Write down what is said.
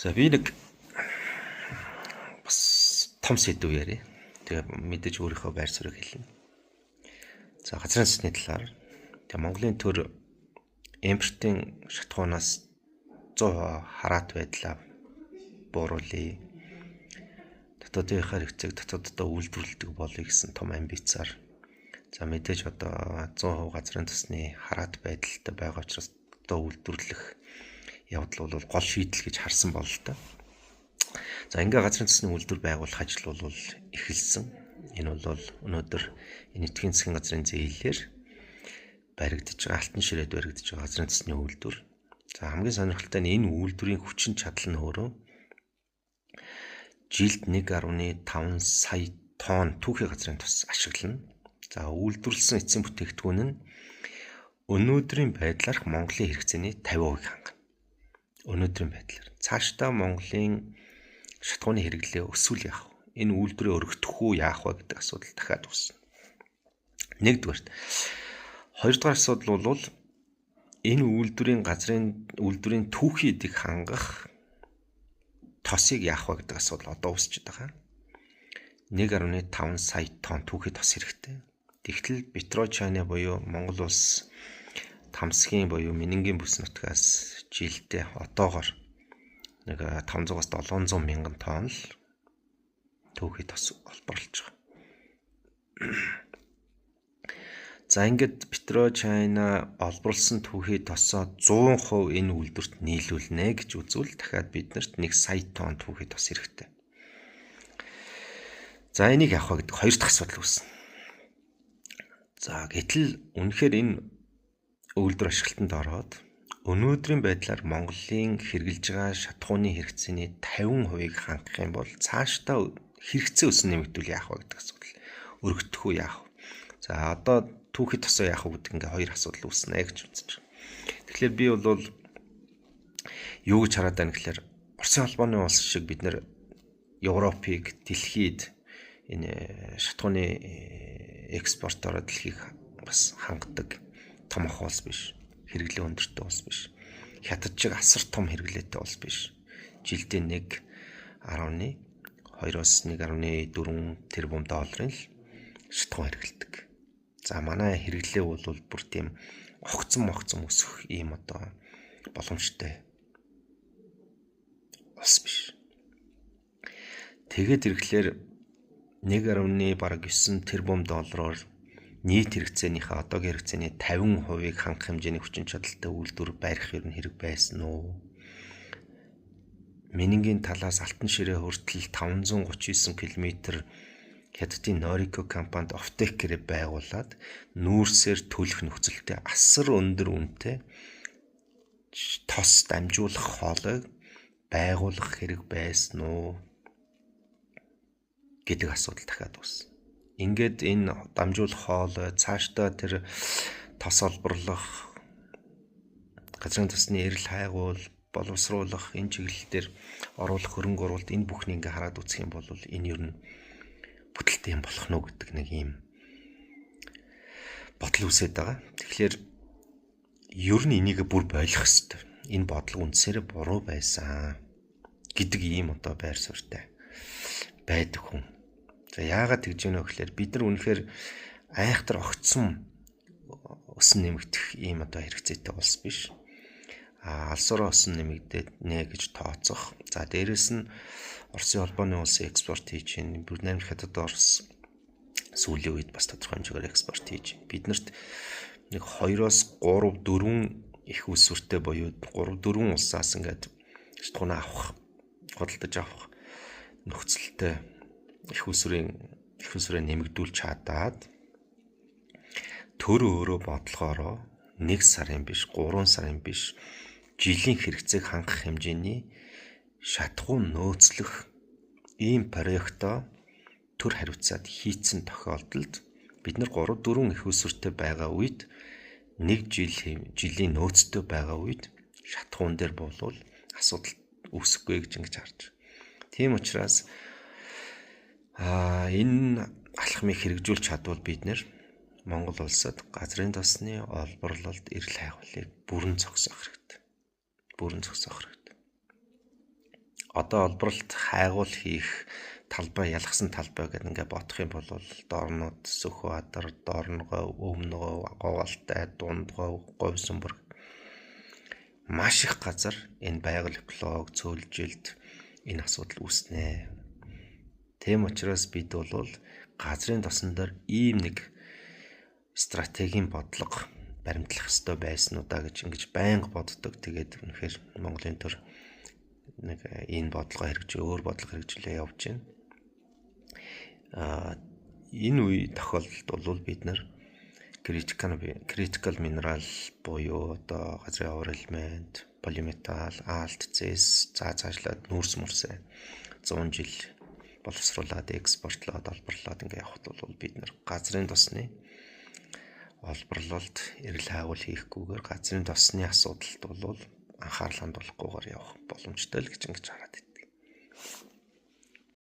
За би нэг бас том сэдв яриа. Тэгээ мэдээж өөрийнхөө байр суурийг хэлнэ. За газрын засны талаар тэгээ Монголын төр импортын шатхуунаас 100% хараат байдлаа бууруулъя. Дотоодынхаа хэрэгцээг дотооддоо үйлдвэрлэдэг болъё гэсэн том амбицаар. За мэдээж одоо 100% газрын засны хараат байдалтай байгаа учраас одоо үйлдвэрлэх явдал бол гол шийдэл гэж харсан бол л да. За ингээ газрын засны үйлдвэр байгуулах ажил бол эхэлсэн. Энэ бол өнөөдөр энэ эдийн засгийн газрын зээлээр баригдаж байгаа алтан ширээд баригдаж байгаа газрын засны үйлдвэр. За хамгийн сонирхолтой нь энэ үйлдвэрийн хүчин чадал нь өөрөө жилд 1.5 сая тонн түүхий газрын тус ашиглана. За үйлдвэрлэсэн эцсийн бүтээгдэхүүн нь өнөөдрийн байдлаар Монголын хэрэгцээний 50% хангана. Өнөөдрийн байдлаар цаашдаа Монголын шатхууны хэрэглээ өсвөл яах вэ? Энэ үйлдвэрээ өргөдөх үү яах вэ гэдэг асуудал дахиад үүснэ. Нэгдүгээрт. Хоёрдугаар асуудал бол энэ үйлдвэрийн түүхий эдийг хангах тосыг яах вэ гэдэг асуудал одоо үүсчихэд байгаа. 1.5 сая тонн түүхий тос хэрэгтэй. Тэгтэл Петрочайна буюу Монгол улс Тамсгийн буюу Минингийн бүс нутгаас жилдээ одоогоор нэг 500-аас 700 мянган тонн л түүхий тос олборлож байгаа. За ингээд Петрочайна олборлсон түүхий тосоо 100% энэ үйлдвэрт нийлүүлнэ гэж үзвэл дахиад биднэрт 1 сая тонн түүхий тос хэрэгтэй. За энийг яах вэ гэдэг хоёр дахь асуудал үүснэ. За гэтэл үнэхээр энэ үйлдвэр ашиглалтанд ороод өнөөдрийн байдлаар Монголын хэрэгжилж байгаа шатхууны хэрэгцээний 50%-ийг хангах юм бол цаашдаа хэрэгцээ өсөн нэмэгдүүл яах вэ гэдэг асуудал. Өргөдөх үү яах вэ? За одоо түүхий тосоо яах вэ гэдэг ингээ хоёр асуудал үүснэ гэж үзэж байна. Тэгэхээр би бол юу гэж хараад байна гэхээр Оросын холбооны улс шиг бид нэр Европыг дэлхийд энэ шатхууны экспортороо дэлхийг бас хангадаг том ах улс биш. Хэрэглээ өндөртэй улс биш. Хятад шиг асар том хэрэглээтэй улс биш. Жилдээ 1.2-оос 1.4 тэрбум долларын л шатхуун хэрэглэдэг. За манай хэрэглээ бол бүр тийм огцом өсөх ийм одоо боломжтой улс биш. Тэгээд ирэхлээр 1.9 тэрбум доллараар нийт хэрэгцээнийхээ одоогийн хэрэгцээний 50%-ийг хангах хэмжээний хүчин чадалтай үйлдвэр барих юм хэрэг байсан уу? Минингийн талаас алтан ширээ хүртэл 539 км Хятадын Norinco компанид офтекерээ байгуулад нүүрсээр төлөх нөхцөлтэй асар өндөр үнэтэй тос дамжуулах хоолойг байгуулах хэрэг байсан уу гэдэг асуудал дахиад үүснэ. Ингээд энэ дамжуулах хоолой цаашдаа тэр тос олборлох, газрын засны эрэл хайгуул, боловсруулах энэ чиглэлээр оруулах хөрөнгө оруулалт энэ бүхнийг ингээ хараад үзэх юм бол энэ ер нь бүтэлтэй юм болох нь гэдэг нэг юм бодол үсээд байгаа. Тэгэхээр ер нь энийг бүр ойлгох хэрэгтэй. Энэ бодлого үндсээрээ буруу байсан гэдэг ийм одоо байр суурьтай байдаг хүн. За яагаад тэгж яана вэ гэхээр бид нар үнэхээр айхтар огцсон өсөн нэмэгдэх ийм одоо хэрэгцээтэй улс биш. Алсураа өсөн нэмэгдээд нэ гэж тооцох. За дээрэс нь Оросын холбооны улсын экспорт хийж байна. Бруней Хятад Орос сүүлийн үед бас тодорхой хэмжээгээр экспорт хийж. Биднэрт нэг 2-оос 3, 4 их усвэртэй буюу 3, 4 улсаас ингээд шатхуунаа авах, худалдаж авах нөхцөлтэй их усврээ нэмэгдүүлж чадаад төр өөрөө бодлохоороо 1 сарын биш, 3 сарын биш жилийн хэрэгцээг хангах хэмжээний шатхуун нөөцлөх ийм проектоо төр хариуцаад хийцэн тохиолдолд бид нар 3, 4 их усвэртэй байгаа үед 1 жилийн нөөцтэй байгаа үед шатхуун дээр болвол асуудал үүсэхгүй гэж ингэж харж. Тийм учраас энэ алхмыг хэрэгжүүлж чадвал бид нэр Монгол улсад газрын тосны олборлолт эрэл хайгуулыг бүрэн зогсоох хэрэгтэй. одоо олборлолт хайгуул хийх талбай, ялгсан талбай гэдэг ингээ бодох юм бол доорнууд Сүхбаатар, Доорногов, Өмнөгов, Говьалтай, Дундгов, Говьсөнбөрг маш их газар энэ байгаль экологи цөөлжилт энэ асуудал үүснэ. Тэм учраас бид бол газрын тосон дээр ийм нэг стратегийн бодлого баримтлах ёстой байсан уу да гэж ингэж байнга боддог. Тэгээд үнэхээр Монголын төр нэг энэ бодлого өөр бодлого хэрэгжүүлээ явж байна. Энэ үе тохиолдолд бол бид нар critical mineral буюу одоо газрын авар элемент, полиметалл, альт, цэс цаашлаад нүүрс мөрсөө 100 жил боловсруулад экспортлоод олборлоод ингээ явхад бол бид нар газрын тосны олборлолт эрэл хайгуул хийхгүйгээр газрын тосны асуудалд бол анхаарал хандуулахгүйгээр явах боломжтой л гэж ингэж хараад байна.